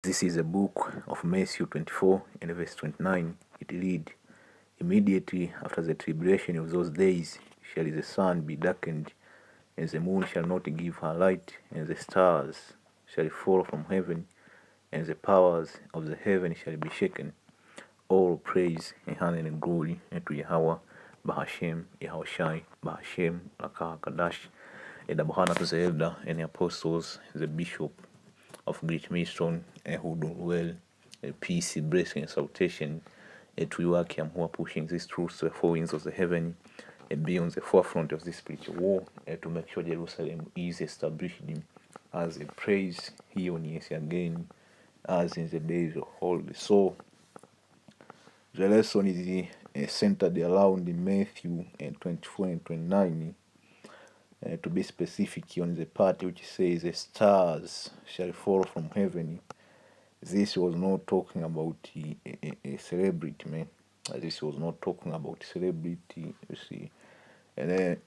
This is a book of Matthew 24 and verse 29. It reads, "Immediately after the tribulation of those days shall the sun be darkened, and the moon shall not give her light, and the stars shall fall from heaven, and the powers of the heaven shall be shaken. All praise and honor and glory unto Yahweh, Bahashem, Yahushai, Bahashem, Lakah Kadash, and Abhana to the elder and the apostles, the bishop of Great Millstone, who do well, peace, blessing, and salutation to you who are pushing these truths to the four winds of the heaven and be on the forefront of this spiritual war to make sure Jerusalem is established as a praise here on yes again, as in the days of old. So the lesson is centered around Matthew 24 and 29. To be specific on the part which says the stars shall fall from heaven. This was not talking about a celebrity, man. This was not talking about celebrity, you see. And then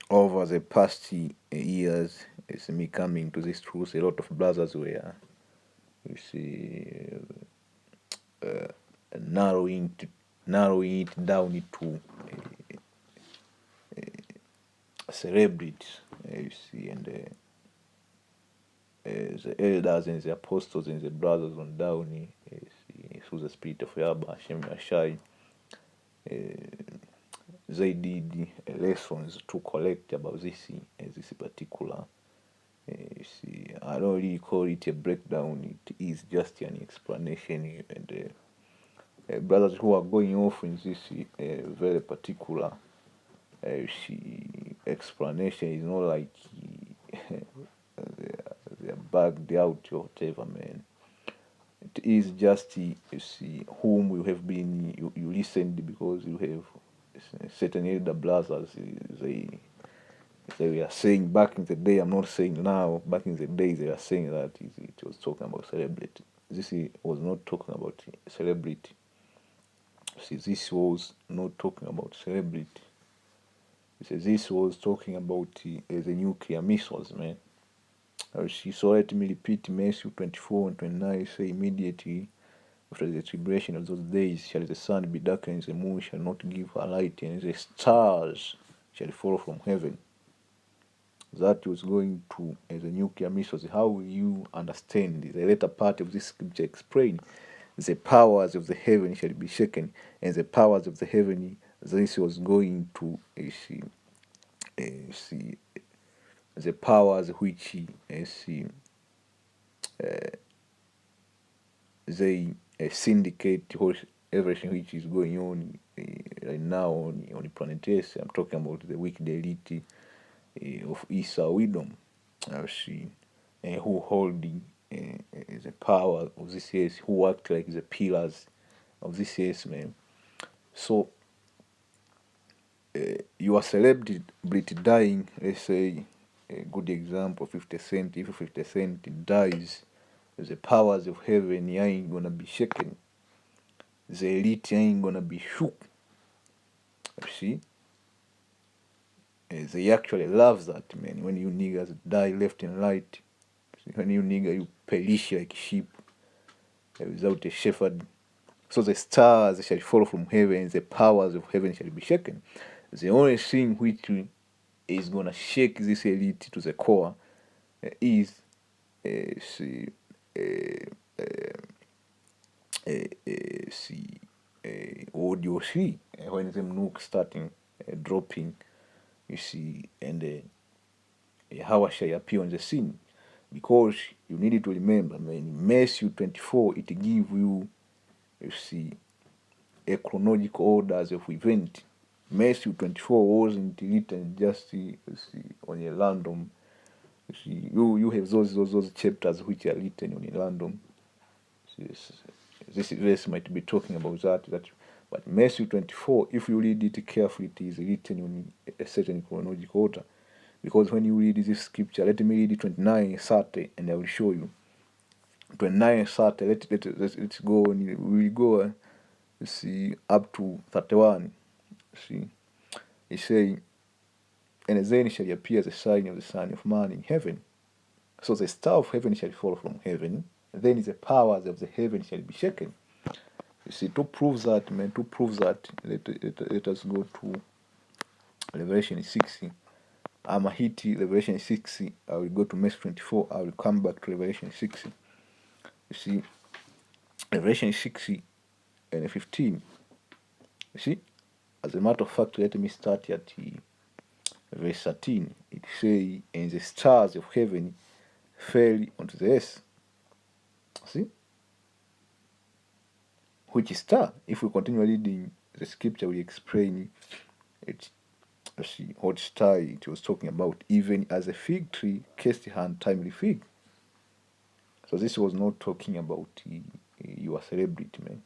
over the past years, it's me coming to this truth, a lot of brothers were, you see, narrowing it down into celebrities, you see, and the elders and the apostles and the brothers on down, through the spirit of Yahweh, Hashem, Yashai, they did lessons to collect about this particular. You see, I don't really call it a breakdown. It is just an explanation, and brothers who are going off in this very particular explanation is not like they're bugged out or whatever, man. It is just you see whom you have been you listened because you have certain elder brothers. They were saying back in the day. I'm not saying now. Back in the day, they were saying that it was talking about celebrity. This was not talking about celebrity. See, this was not talking about celebrity. This was talking about the nuclear missiles, man. So let me repeat Matthew 24 and 29. Say, immediately after the tribulation of those days shall the sun be darkened, the moon shall not give her light, and the stars shall fall from heaven. That was going to the nuclear missiles. How will you understand the later part of this scripture explain? The powers of the heaven shall be shaken, and the powers of the heaven, this was going to see the powers which they syndicate everything which is going on right now on the planet Earth. I'm talking about the wicked elite of Esau Widom, who hold the power of this earth, who act like the pillars of this earth, man. So your celebrity dying, let's say a good example, 50 Cent. If 50 Cent dies, the powers of heaven ain't gonna be shaken. The elite ain't gonna be shook. You see? They actually love that, man. When you niggas die left and right, when you nigga you perish like sheep without a shepherd. So the stars shall fall from heaven, the powers of heaven shall be shaken. The only thing which is gonna shake this elite to the core is what you see when the nukes starting dropping, you see, and how shall appear on the scene. Because you need to remember, man, Matthew 24, it give you see, a chronological orders of event. Matthew 24 wasn't written just see, on a random. You have those chapters which are written on a random. This verse might be talking about that. But Matthew 24, if you read it carefully, it is written on a certain chronological order. Because when you read this scripture, let me read it 29 30, and I will show you. 29 30, let's go on. We will go see up to 31. See, it's saying, and then shall appear the sign of the Son of Man in heaven. So the star of heaven shall fall from heaven, then the powers of the heaven shall be shaken. You see, to prove that, man, let us go to Revelation 6. I'm a hit Revelation 6. I will go to Matthew 24. I will come back to Revelation 6. You see, Revelation 6 and 15. You see, as a matter of fact, let me start at verse 13. It says, and the stars of heaven fell onto the earth. See? Which star? If we continue reading the scripture, we explain it. See what star it was talking about. Even as a fig tree cast her untimely fig. So this was not talking about your celebrity, man.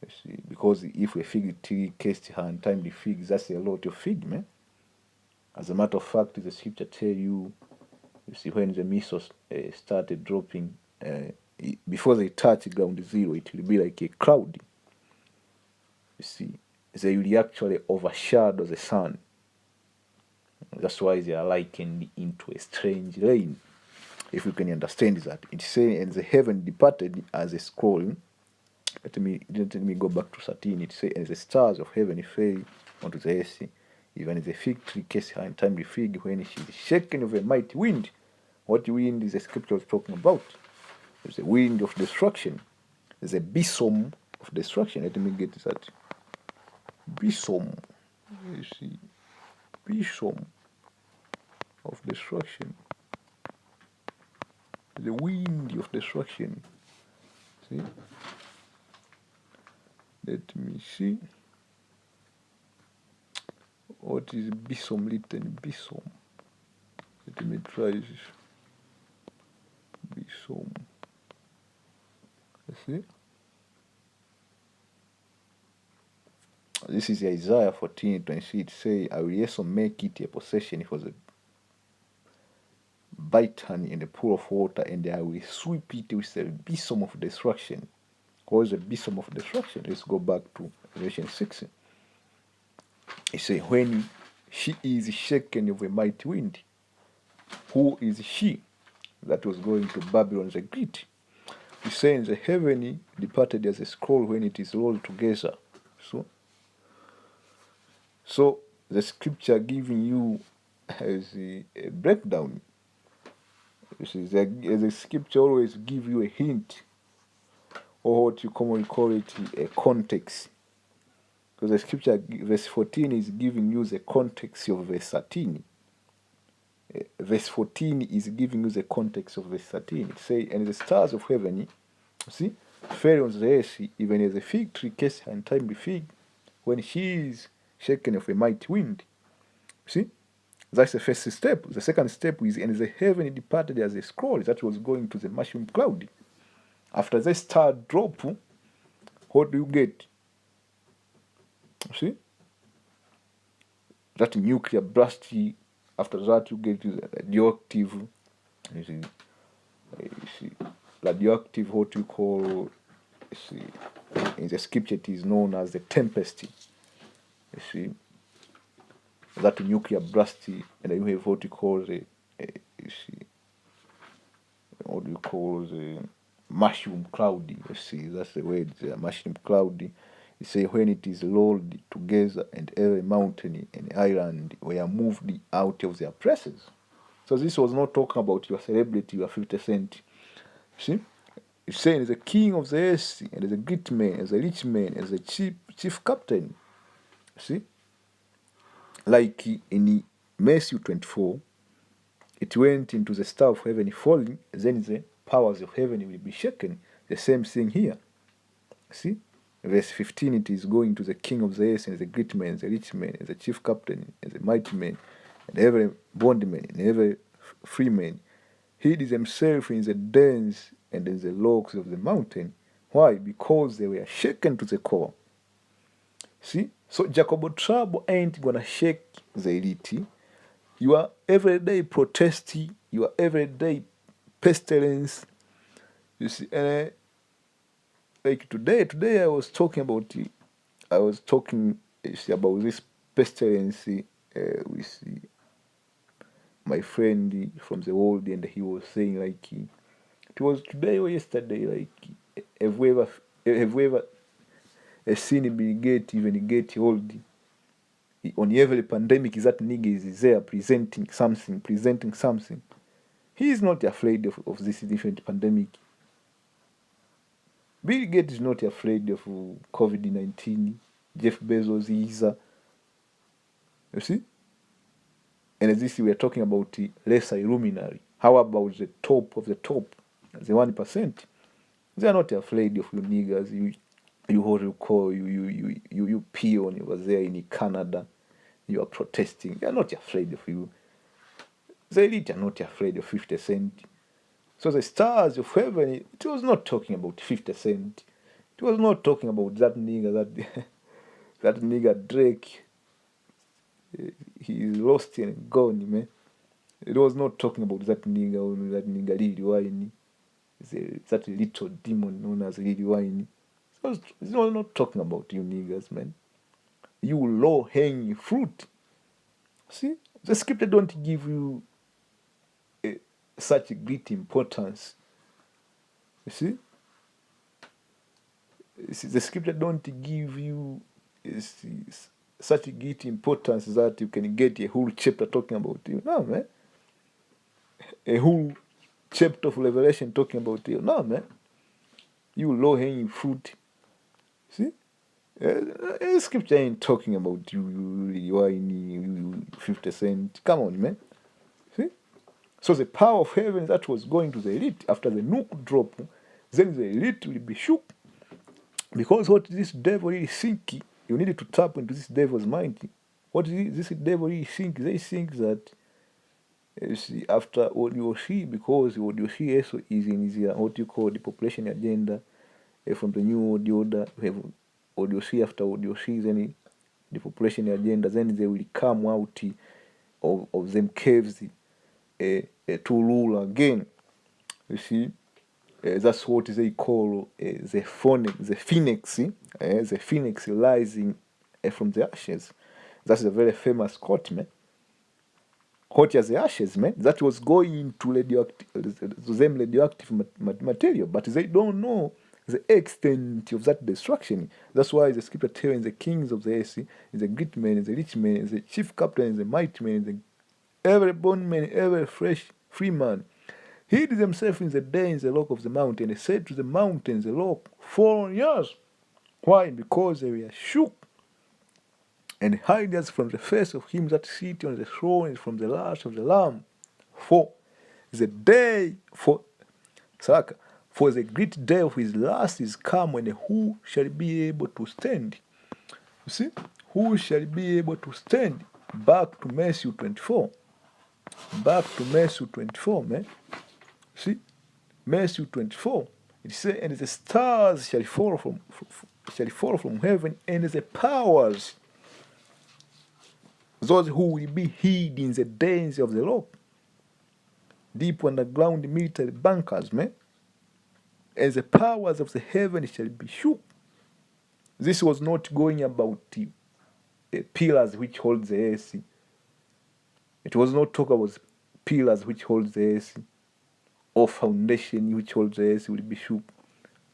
You see, because if a fig tree cast her untimely fig, that's a lot of fig, man. As a matter of fact, the scripture tell you, you see, when the missiles started dropping, before they touch ground zero, it will be like a cloud. You see, they will actually overshadow the sun. That's why they are likened into a strange rain. If you can understand that. It says, and the heaven departed as a scroll. Let me go back to 13. It says, and the stars of heaven fell onto the earth, even the fig tree cast her untimely fig when she is shaken of a mighty wind. What wind is the scripture talking about? It's the wind of destruction. It's a besom of destruction. Let me get that. Besom. You see, besom of destruction. The wind of destruction. See? Let me see. What is besom written? Besom. Let me try this. Besom. See? This is Isaiah 14:26. It says, I will also make it a possession for the bittern in the pool of water, and I will sweep it with the besom of destruction. What is the besom of destruction? Let's go back to Revelation 6. It says, when she is shaken of a mighty wind. Who is she? That was going to Babylon the Great. He says, the heaven departed as a scroll when it is rolled together. So the scripture giving you as a breakdown. You see, the scripture always give you a hint, or what you commonly call it, a context. Because the scripture, verse 14, is giving you the context of verse 13. Verse 14 is giving you the context of verse 13. It says, and the stars of heaven, see, fell on the earth, even as a fig tree cast her untimely fig, when she is shaken of a mighty wind. See? That's the first step. The second step is, and the heaven departed as a scroll that was going to the mushroom cloud. After the star drop, what do you get? See? That nuclear blast. After that, you get the radioactive. You see, radioactive, what you call, you see, in the scripture it is known as the tempest. You see, that nuclear blast, and you have what you call the, you see, what do you call the mushroom cloud? You see, that's the word, the mushroom cloud. You say, when it is rolled together, and every mountain and island were moved out of their places. So this was not talking about your celebrity, your 50 cent. See? It's saying the king of the earth, and the great man, as a rich man, as a chief captain. See? Like in Matthew 24, it went into the star of heaven falling, then the powers of heaven will be shaken. The same thing here. See? Verse 15, it is going to the king of the earth, and the great man, the rich man, and the chief captain, and the mighty man, and every bondman, and every free man, hid himself in the dens and in the logs of the mountain. Why? Because they were shaken to the core. See? So Jacob trouble ain't gonna shake the elite. Your everyday protest, your everyday pestilence. You see, and like today I was talking about this pestilence with my friend from the world, and he was saying like It was today or yesterday. Like, have we ever seen Bill Gates even get old? On every pandemic, that nigga is there presenting something. He is not afraid of this different pandemic. Bill Gates is not afraid of COVID-19. Jeff Bezos is. You see? And this we are talking about the lesser illuminary. How about the top of the top? The 1%. They are not afraid of you niggas. You what you call you peon over there in Canada. You are protesting. They are not afraid of you. The elite are not afraid of 50 Cent. So the stars of heaven, it was not talking about 50 Cent. It was not talking about that nigga, that nigga Drake. He is lost and gone, man. It was not talking about that nigga Lil Wayne. That little demon known as Lil Wayne. It was not talking about you niggas, man. You low-hanging fruit. See? The scripture don't give you such great importance. You see? The scripture don't give you such great importance that you can get a whole chapter talking about you. No, man. A whole chapter of Revelation talking about you. No, man. You low-hanging fruit. See? Scripture ain't talking about you 50 Cent. Come on, man. See? So the power of heaven that was going to the elite after the nuke drop, then the elite will be shook. Because what this devil really think, you need to tap into this devil's mind. What this devil really think? They think that after what you see, because what you see also is in what you call the population agenda from the new world order. You have what you see after what you see, then the population agenda, then they will come out of them caves to rule again. You see, that's what they call the phoenix. The phoenix rising from the ashes. That's a very famous quote, man. Hot as the ashes, man. That was going to radioactive material, but they don't know the extent of that destruction. That's why the scripture tells the kings of the earth, the great men, the rich men, the chief captain, the mighty men, every bondman, every free man, hid themselves in the dens, the rock of the mountain, and said to the mountains, the rock, fall on us. Why? Because they were shook, and hide us from the face of him that sitteth on the throne, and from the wrath of the Lamb. For the day, for the great day of his wrath is come, and who shall be able to stand? You see? Who shall be able to stand? Back to Matthew 24. Back to Matthew 24, man. See? Matthew 24. It says, and the stars shall fall from heaven, and the powers, those who will be hid in the dens of the rock, deep underground military bunkers, man. And the powers of the heaven shall be shook. This was not going about the pillars which hold the earth. It was not talk about pillars which hold the earth, or foundation which holds the earth will be shook.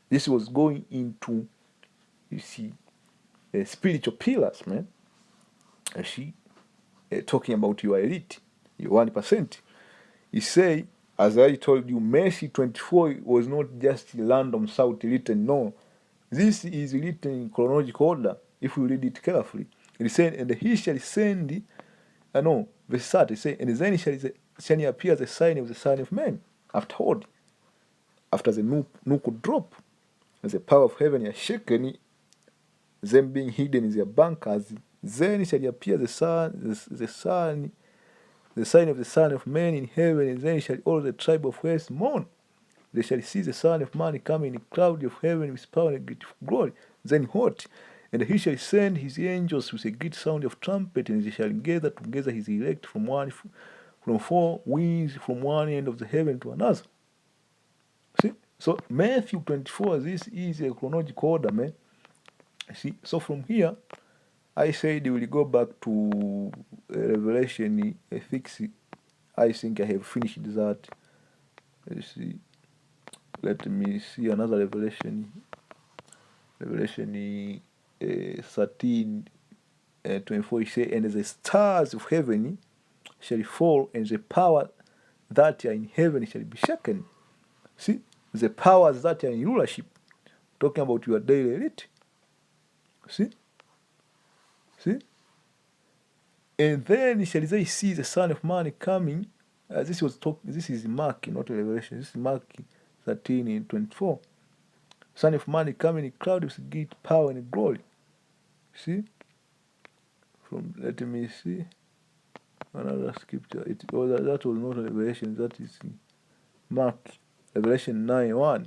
This was going into, you see, spiritual pillars, man. You see, talking about your elite, your 1%. He say, as I told you, Mercy 24 was not just random south written. No, this is written in chronological order. If we read it carefully, it said, and he shall send. Verse 30 say, and then shall appear the sign of the Son of Man. After the nuke drop, as the power of heaven is shaken, them being hidden in their bunkers, then shall appear the sign of the Son of Man in heaven, and then shall all the tribe of earth mourn. They shall see the Son of Man coming in a cloud of heaven with power and great glory. Then what? And he shall send his angels with a great sound of trumpet, and they shall gather together his elect from four winds, from one end of the heaven to another. See? So Matthew 24, this is a chronological order, man. See? So from here, I said we will go back to Revelation 6. I think I have finished that. You see, Let me see another revelation. Revelation 13, 24, it says, and the stars of heaven shall fall, and the power that are in heaven shall be shaken. See, the powers that are in rulership, talking about your daily elite. See, and then shall they see the Son of Man coming. This is Mark, not Revelation. This is Mark 13 and 24. Son of Man coming in cloud with great power and glory. See, let me see another scripture. That was not Revelation. That is Mark, Revelation 9:1.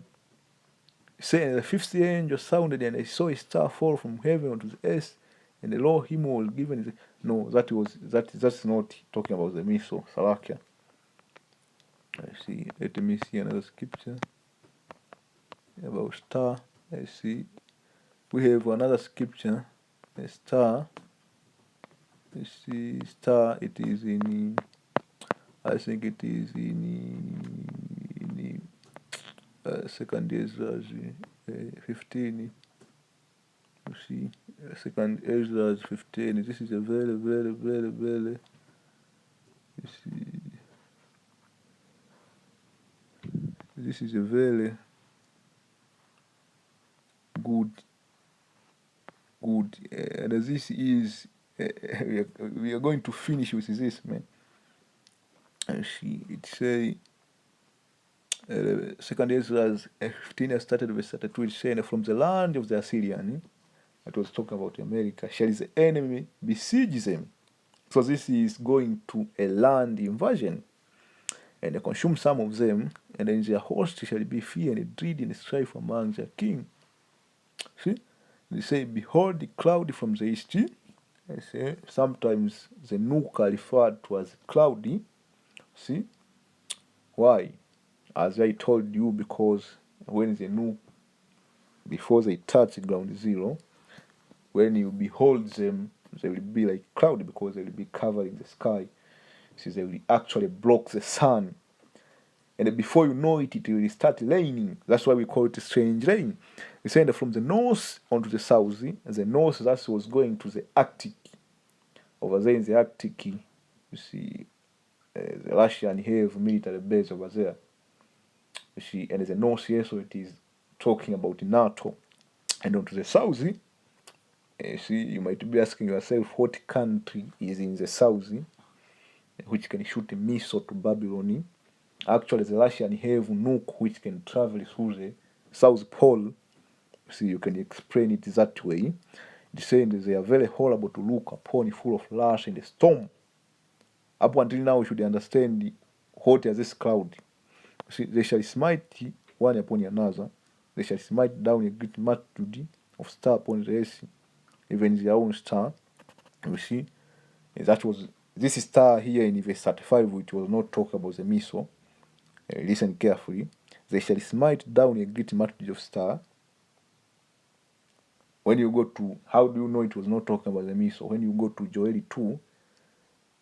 Saying the fifth angel sounded, and I saw a star fall from heaven onto the earth, and the Lord him was given. No, that's not talking about the Miso Salakia. I see. Let me see another scripture about star. I see. We have another scripture. A star. I see star. It is in. I think it is in second Ezra 15. You see, second Ezra 15. This is a very, very, very, very. You see, this is a very good. And this is. We are going to finish with this, man. And see, it say. Second Ezra 15 started with 32. It's saying, from the land of the Assyrian. It was talking about America. Shall the enemy besiege them? So this is going to a land invasion, and they consume some of them, and then their host shall be fear and dread and strife among their king. See, they say, behold the cloud from the east. I say sometimes the Nuka are referred to as cloudy. See, why? As I told you, because when the Nuka, before they touch ground zero, when you behold them, they will be like cloudy because they will be covering the sky. So they will actually block the sun. And before you know it, it will start raining. That's why we call it a strange rain. It's saying that from the north onto the south, the north that was going to the Arctic. Over there in the Arctic, you see the Russian have military base over there. You see, and the north here, so it is talking about NATO. And onto the south, see, you might be asking yourself what country is in the south, which can shoot a missile to Babylon. Actually, the Russian have nuke which can travel through the South Pole. See, you can explain it that way. It's saying that they are very horrible to look upon, full of lash and storm. Up until now, we should understand what is this cloud. See, they shall smite one upon another. They shall smite down a great multitude of stars upon the earth, even their own star. You see, that was this star here in verse 35, which was not talk about the missile. Listen carefully. They shall smite down a great multitude of stars. When you go to, how do you know it was not talking about the missile? When you go to Joel 2,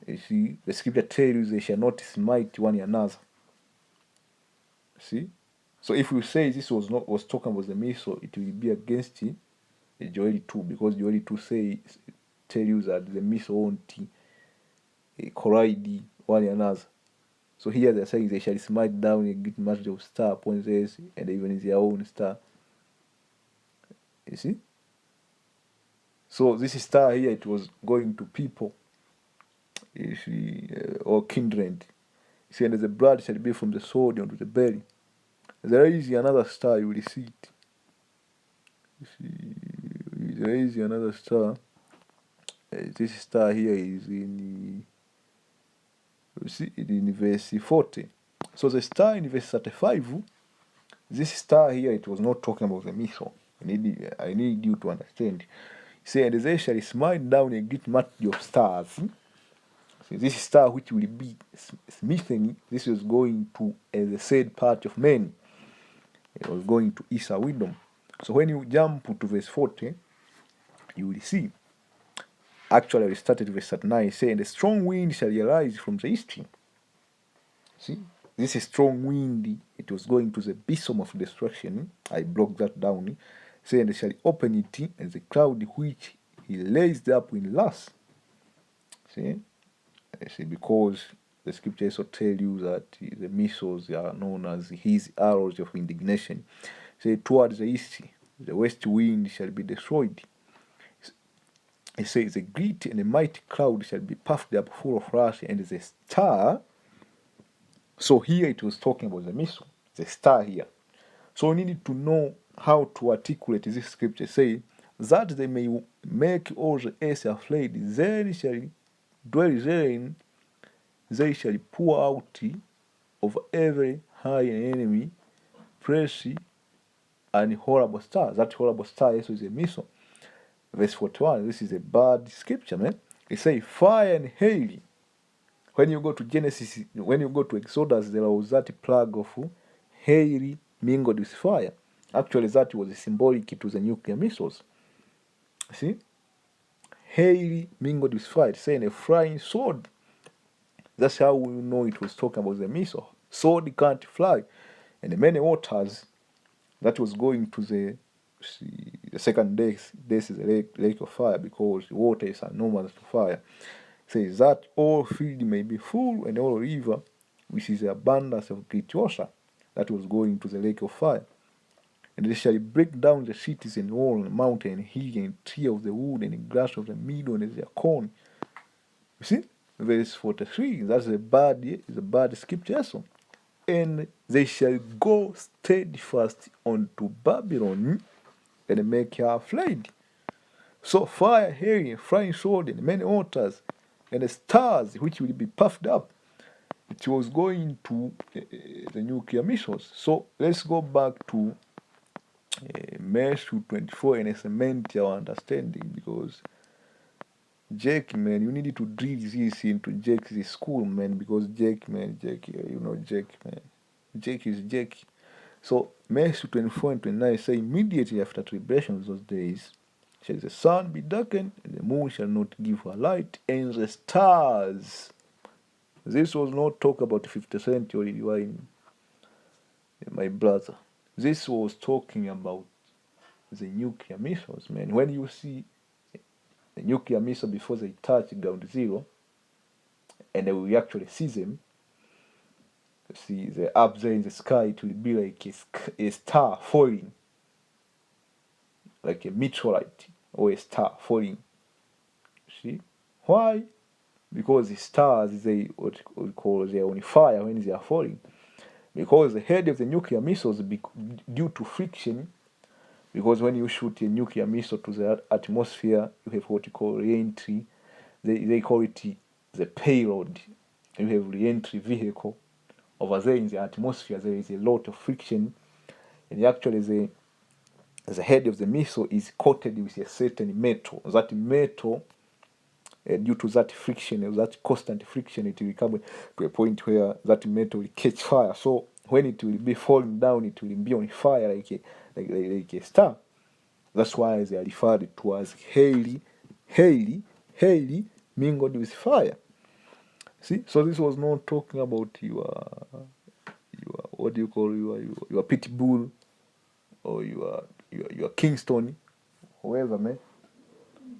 you see, the scripture tells you they shall not smite one another. See? So if you say this was talking about the missile, it will be against Joel 2, because Joel 2 tell you that the missile won't collide one another. So here they're saying they shall smite down a great multitude of stars upon the earth, and even their own star. You see? So this star here, it was going to people, you see, or kindred. You see, and the blood shall be from the sword unto the belly. There is another star, you will see it. You see, there is another star. This star here is in, you see, in verse 40. So the star in verse 35, this star here, it was not talking about the missile. I need you to understand. See, and they shall smite down a great multitude of stars. See, this star which will be smitten, this is going to the said part of men. It was going to Esau wisdom. So when you jump to verse 40, you will see. Actually, we started verse 39, saying, the strong wind shall arise from the east. See? this strong wind, it was going to the bosom of destruction. I broke that down. Say, and they shall open it, and the cloud which he raised up in wrath. See, because the scriptures also tell you that the missiles are known as his arrows of indignation. Say, towards the east, the west wind shall be destroyed. It says, the great and the mighty cloud shall be puffed up full of wrath, and the star. So here it was talking about the missile, the star here. So we need to know how to articulate this scripture. Say, that they may make all the earth afraid, then shall dwell therein, they shall pour out of every high enemy, press and horrible star. That horrible star also is a missile. Verse 41, this is a bad scripture, man. It says, fire and hail. When you go to Genesis, when you go to Exodus, there was that plague of hail mingled with fire. Actually, that was symbolic to the nuclear missiles. See? Hail mingled with fire, saying a flying sword. That's how we know it was talking about the missile. Sword can't fly. And the many waters that was going to the second death is the lake of fire, because water is anomalous to fire. Says that all field may be full, and all river, which is the abundance of great water, that was going to the lake of fire. And they shall break down the cities and wall, and mountain, and hill, and tree of the wood, and grass of the meadow, and their corn. You see? Verse 43, that's the bad scripture also. And they shall go steadfast unto Babylon, and make her afraid. So fire, hail, flying sword, and many altars, and the stars which will be puffed up. It was going to the nuclear missiles. So let's go back to Matthew 24 and cement our understanding, because Jake, man, you need to drill this into Jake's school, man, because Jake, man, Jake is Jake. So Matthew 24 and 29 say, immediately after tribulation of those days, shall the sun be darkened, and the moon shall not give her light, and the stars. This was not talk about 50th century divine, my brother. This was talking about the nuclear missiles, man. When you see the nuclear missile before they touch ground zero, and we actually see them, see the up there in the sky, it will be like a star falling, like a meteorite or a star falling. See why? Because the stars, they what we call, they are on fire when they are falling. Because the head of the nuclear missiles, due to friction, because when you shoot a nuclear missile to the atmosphere, you have what you call re-entry. They call it the payload. You have re-entry vehicle. Over there in the atmosphere, there is a lot of friction, and actually the head of the missile is coated with a certain metal. That metal, due to that friction, that constant friction, it will come to a point where that metal will catch fire. So when it will be falling down, it will be on fire like a star. That's why they are referred to as hail mingled with fire. See, so this was not talking about your what do you call your pit bull, or your Kingston, whoever, man,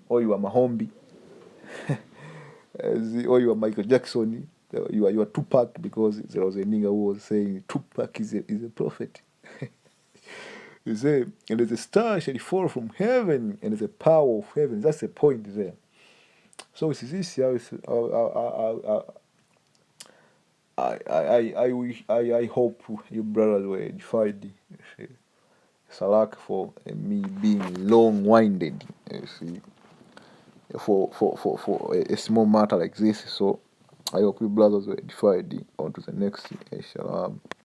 or your Mahombi, or your Michael Jackson, your Tupac, because there was a nigga who was saying Tupac is a prophet. You say, and the star shall fall from heaven, and the power of heaven. That's the point there. So it's this. I hope you brothers were edified. Salak for me being long-winded. You see, for a small matter like this. So I hope you brothers were edified. On to the next. Shalom.